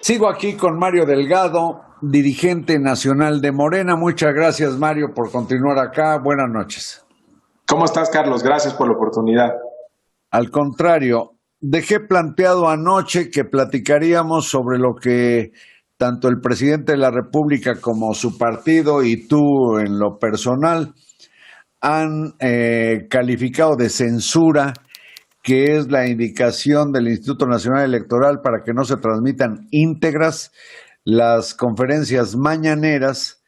Sigo aquí con Mario Delgado, dirigente nacional de Morena. Muchas gracias, Mario, por continuar acá. Buenas noches. ¿Cómo estás, Carlos? Gracias por la oportunidad. Al contrario, dejé planteado anoche que platicaríamos sobre lo que tanto el presidente de la República como su partido y tú en lo personal han calificado de censura, que es la indicación del Instituto Nacional Electoral para que no se transmitan íntegras las conferencias mañaneras,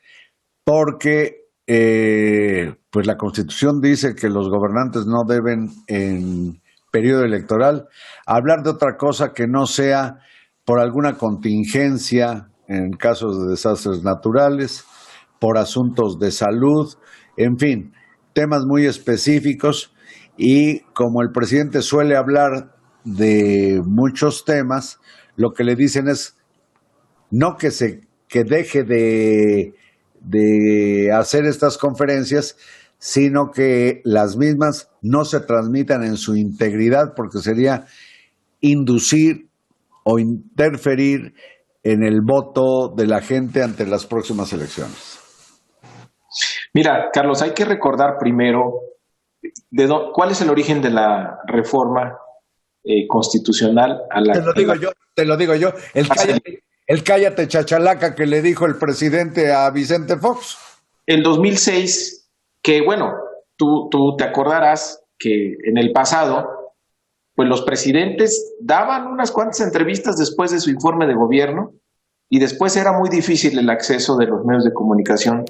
porque pues la Constitución dice que los gobernantes no deben en periodo electoral hablar de otra cosa que no sea por alguna contingencia en casos de desastres naturales, por asuntos de salud, en fin, temas muy específicos. Y como el presidente suele hablar de muchos temas, lo que le dicen es no que deje de hacer estas conferencias, sino que las mismas no se transmitan en su integridad, porque sería inducir o interferir en el voto de la gente ante las próximas elecciones. Mira, Carlos, hay que recordar primero cuál es el origen de la reforma constitucional a Te la lo que digo yo, te lo digo yo. El cállate chachalaca que le dijo el presidente a Vicente Fox. en 2006, que bueno, tú te acordarás que en el pasado, pues los presidentes daban unas cuantas entrevistas después de su informe de gobierno y después era muy difícil el acceso de los medios de comunicación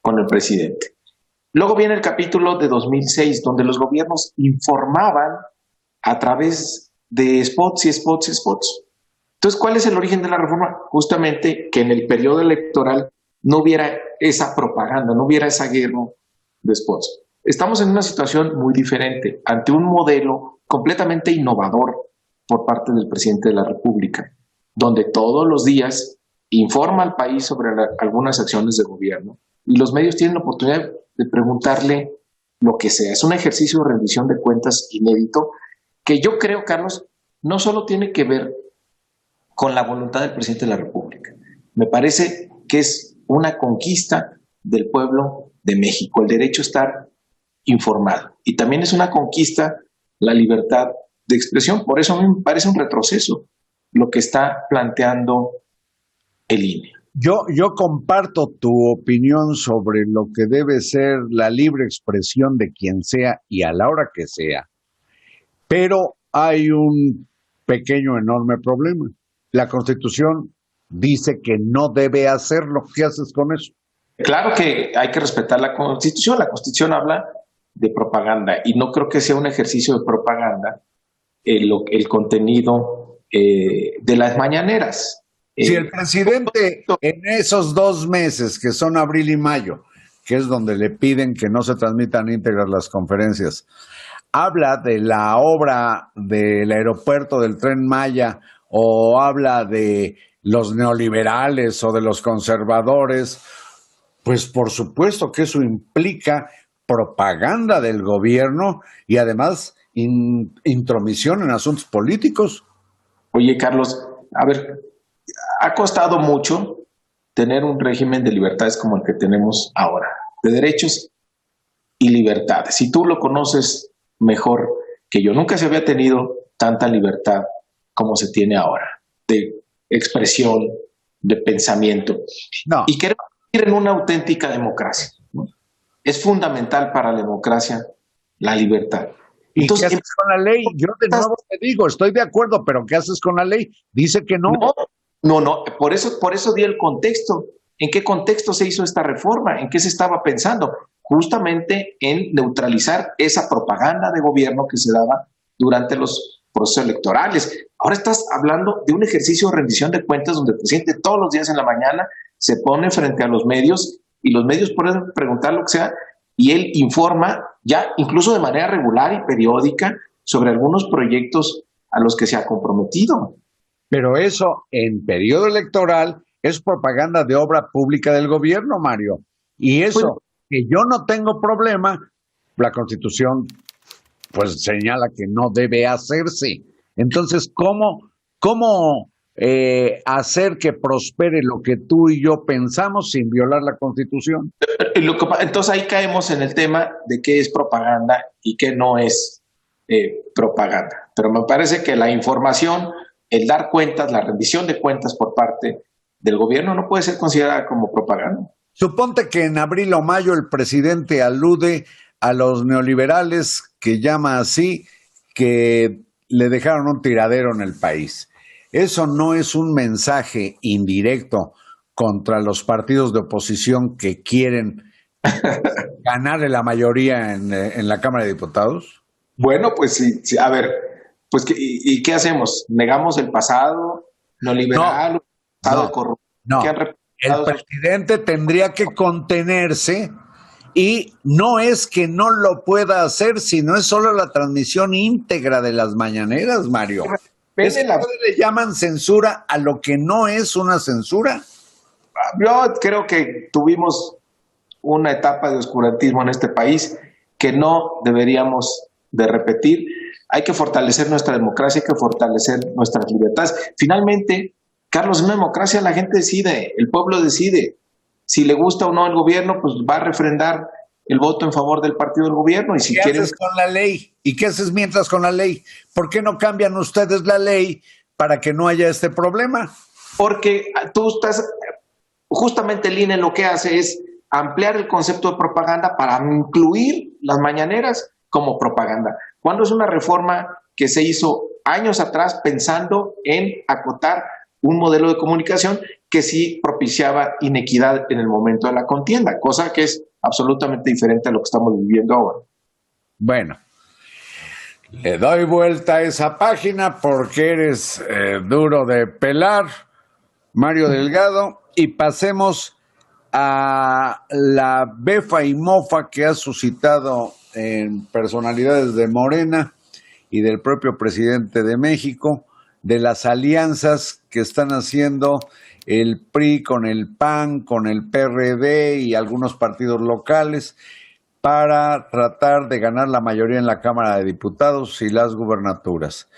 con el presidente. Luego viene el capítulo de 2006, donde los gobiernos informaban a través de spots y spots y spots. Entonces, ¿cuál es el origen de la reforma? Justamente que en el periodo electoral no hubiera esa propaganda, no hubiera esa guerra de spots. Estamos en una situación muy diferente, ante un modelo completamente innovador por parte del presidente de la República, donde todos los días informa al país sobre algunas acciones de gobierno y los medios tienen la oportunidad de preguntarle lo que sea. Es un ejercicio de rendición de cuentas inédito que yo creo, Carlos, no solo tiene que ver con la voluntad del presidente de la República. Me parece que es una conquista del pueblo de México, el derecho a estar informado. Y también es una conquista la libertad de expresión. Por eso a mí me parece un retroceso lo que está planteando el INE. Yo comparto tu opinión sobre lo que debe ser la libre expresión de quien sea y a la hora que sea, pero hay un pequeño, enorme problema. La Constitución dice que no debe hacerlo. ¿Qué haces con eso? Claro que hay que respetar la Constitución. La Constitución habla de propaganda y no creo que sea un ejercicio de propaganda el contenido de las mañaneras. Si el presidente en esos 2 meses, que son abril y mayo, que es donde le piden que no se transmitan íntegras las conferencias, habla de la obra del aeropuerto del Tren Maya o habla de los neoliberales o de los conservadores, pues por supuesto que eso implica propaganda del gobierno y además intromisión en asuntos políticos. Oye, Carlos, a ver, ha costado mucho tener un régimen de libertades como el que tenemos ahora, de derechos y libertades. Si tú lo conoces mejor que yo, nunca se había tenido tanta libertad como se tiene ahora, de expresión, de pensamiento. No, Y queremos vivir en una auténtica democracia, ¿no? Es fundamental para la democracia la libertad. ¿y qué Entonces, haces con la ley? Yo de nuevo te digo, estoy de acuerdo, pero ¿qué haces con la ley? Dice que no. no, no, por eso di el contexto. ¿En qué contexto se hizo esta reforma? ¿En qué se estaba pensando? Justamente en neutralizar esa propaganda de gobierno que se daba durante los procesos electorales. Ahora estás hablando de un ejercicio de rendición de cuentas donde el presidente todos los días en la mañana se pone frente a los medios y los medios pueden preguntar lo que sea y él informa ya incluso de manera regular y periódica sobre algunos proyectos a los que se ha comprometido. Pero eso en periodo electoral es propaganda de obra pública del gobierno, Mario. Y Pues, eso, que yo no tengo problema, la Constitución pues señala que no debe hacerse. Entonces, ¿cómo hacer que prospere lo que tú y yo pensamos sin violar la Constitución. Entonces ahí caemos en el tema de qué es propaganda y qué no es propaganda. Pero me parece que la información, el dar cuentas, la rendición de cuentas por parte del gobierno no puede ser considerada como propaganda. Suponte que en abril o mayo el presidente alude a los neoliberales, que llama así, que le dejaron un tiradero en el país. Eso no es un mensaje indirecto contra los partidos de oposición que quieren ganarle la mayoría en la Cámara de Diputados. Bueno, pues sí, a ver, pues ¿y qué hacemos? ¿Negamos el pasado neoliberal, el pasado corrupto? No, el presidente tendría que contenerse y no es que no lo pueda hacer, sino es solo la transmisión íntegra de las mañaneras, Mario. Le llaman censura a lo que no es una censura. Yo creo que tuvimos una etapa de oscurantismo en este país que no deberíamos de repetir. Hay que fortalecer nuestra democracia, hay que fortalecer nuestras libertades. Finalmente, Carlos, en una democracia la gente decide, el pueblo decide. Si le gusta o no el gobierno, pues va a refrendar el voto en favor del partido del gobierno. Y si ¿Qué haces con la ley? ¿Y qué haces mientras con la ley? ¿Por qué no cambian ustedes la ley para que no haya este problema? Porque tú estás, justamente el INE lo que hace es ampliar el concepto de propaganda para incluir las mañaneras como propaganda. Cuando es una reforma que se hizo años atrás pensando en acotar un modelo de comunicación que sí propiciaba inequidad en el momento de la contienda, cosa que es absolutamente diferente a lo que estamos viviendo ahora. Bueno, le doy vuelta a esa página porque eres duro de pelar, Mario Delgado, y pasemos a la befa y mofa que ha suscitado en personalidades de Morena y del propio presidente de México, de las alianzas que están haciendo el PRI con el PAN, con el PRD y algunos partidos locales para tratar de ganar la mayoría en la Cámara de Diputados y las gubernaturas.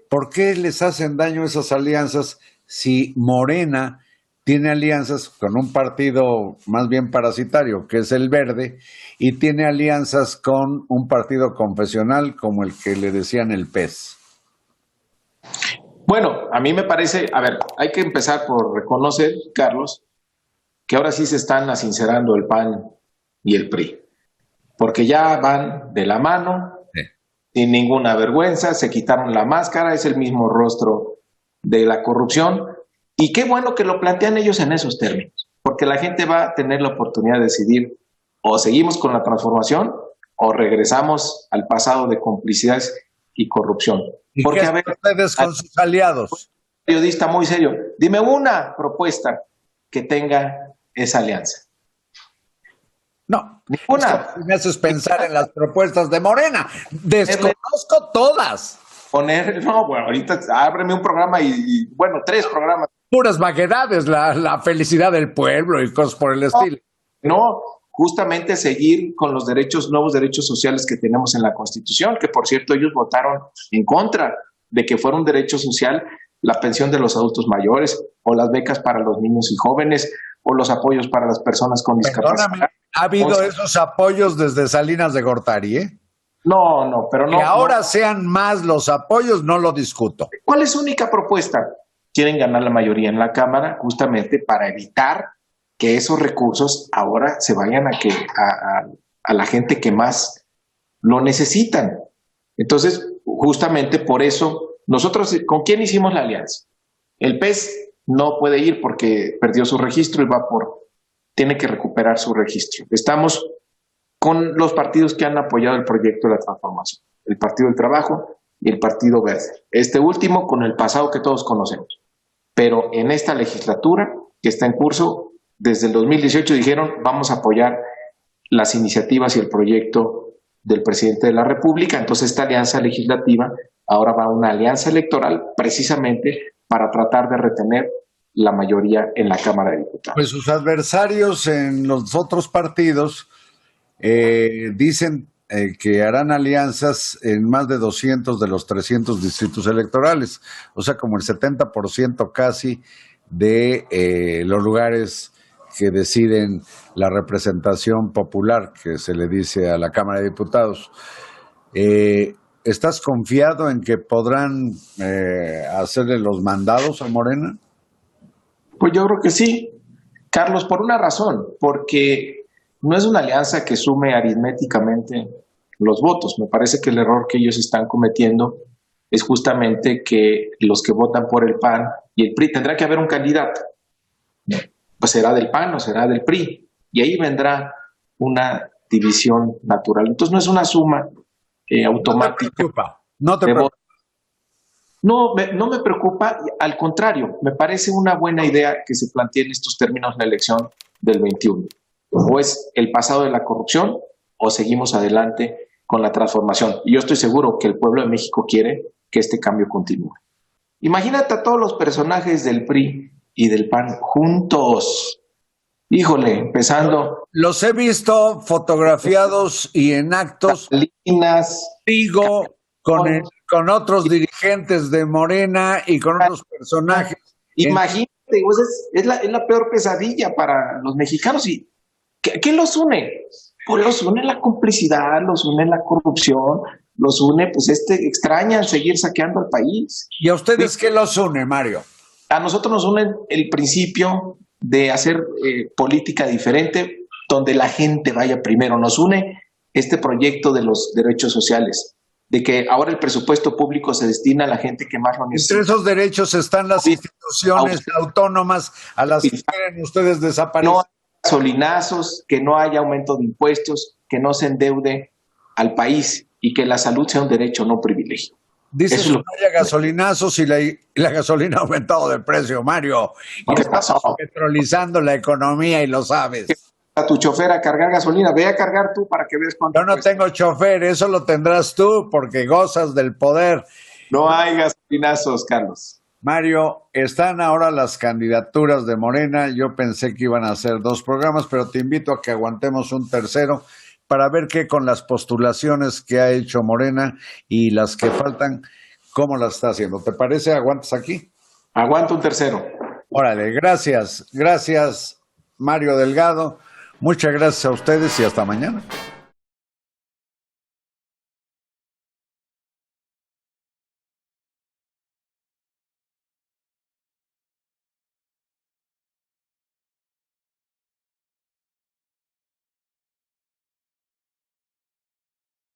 ¿Por qué les hacen daño esas alianzas si Morena tiene alianzas con un partido más bien parasitario, que es el Verde, y tiene alianzas con un partido confesional como el que le decían el PES? Bueno, a mí me parece, a ver, hay que empezar por reconocer, Carlos, que ahora sí se están asincerando el PAN y el PRI, porque ya van de la mano, sin ninguna vergüenza, se quitaron la máscara, es el mismo rostro de la corrupción, y qué bueno que lo plantean ellos en esos términos, porque la gente va a tener la oportunidad de decidir o seguimos con la transformación o regresamos al pasado de complicidades y corrupción. ¿Y porque, qué hacen ustedes con sus aliados? Periodista muy serio, dime una propuesta que tenga esa alianza. No, ninguna. Me haces pensar en las propuestas de Morena. Desconozco todas. No, bueno, ahorita ábreme un programa y bueno, 3 programas. Puras vaguedades, la felicidad del pueblo y cosas por el estilo. No, justamente seguir con los nuevos derechos sociales que tenemos en la Constitución, que por cierto ellos votaron en contra de que fuera un derecho social la pensión de los adultos mayores o las becas para los niños y jóvenes o los apoyos para las personas con discapacidad. Perdóname, ¿ha habido esos apoyos desde Salinas de Gortari, No, pero no. Que ahora sean más los apoyos, no lo discuto. ¿Cuál es su única propuesta? Quieren ganar la mayoría en la Cámara justamente para evitar que esos recursos ahora se vayan a la gente que más lo necesitan. Entonces, justamente por eso, nosotros, ¿con quién hicimos la alianza? El PES no puede ir porque perdió su registro y tiene que recuperar su registro. Estamos con los partidos que han apoyado el proyecto de la transformación, el Partido del Trabajo y el Partido Verde. Este último con el pasado que todos conocemos. Pero en esta legislatura que está en curso, desde el 2018 dijeron vamos a apoyar las iniciativas y el proyecto del presidente de la República. Entonces esta alianza legislativa ahora va a una alianza electoral precisamente para tratar de retener la mayoría en la Cámara de Diputados. Pues sus adversarios en los otros partidos dicen que harán alianzas en más de 200 de los 300 distritos electorales, o sea, como el 70% casi de los lugares que deciden la representación popular, que se le dice a la Cámara de Diputados. ¿Estás confiado en que podrán hacerle los mandados a Morena? Pues yo creo que sí, Carlos, por una razón, porque no es una alianza que sume aritméticamente los votos. Me parece que el error que ellos están cometiendo es justamente que los que votan por el PAN y el PRI, tendrá que haber un candidato, pues será del PAN o será del PRI, y ahí vendrá una división natural. Entonces no es una suma automática. No te preocupa. No me preocupa, al contrario, me parece una buena idea que se plantee en estos términos la elección del 21. O es el pasado de la corrupción o seguimos adelante con la transformación. Y yo estoy seguro que el pueblo de México quiere que este cambio continúe. Imagínate a todos los personajes del PRI y del PAN juntos. Híjole, empezando. Los he visto fotografiados y en actos. Salinas, Digo, con otros dirigentes de Morena y con otros personajes. Imagínate, pues es la peor pesadilla para los mexicanos. ¿Y qué los une? Pues los une la complicidad, los une la corrupción, los une, pues extrañan seguir saqueando al país. ¿Y a ustedes qué los une, Mario? A nosotros nos une el principio de hacer política diferente, donde la gente vaya primero. Nos une este proyecto de los derechos sociales, de que ahora el presupuesto público se destina a la gente que más lo necesita. Entre esos derechos están las instituciones autónomas a las que quieren ustedes desaparecer. No haya gasolinazos, que no haya aumento de impuestos, que no se endeude al país y que la salud sea un derecho, no un privilegio. Dices que no haya gasolinazos y la gasolina ha aumentado de precio, Mario. ¿Qué pasó? Petrolizando la economía y lo sabes. A tu chofer a cargar gasolina, ve a cargar tú para que veas cuánto Yo no cuesta. tengo chofer, eso lo tendrás tú porque gozas del poder. No hay gasolinazos, Carlos. Mario, están ahora las candidaturas de Morena. Yo pensé que iban a hacer 2 programas, pero te invito a que aguantemos un tercero para ver qué con las postulaciones que ha hecho Morena y las que faltan, cómo las está haciendo. ¿Te parece? ¿Aguantas aquí? Aguanto un tercero. Órale, gracias. Gracias, Mario Delgado. Muchas gracias a ustedes y hasta mañana.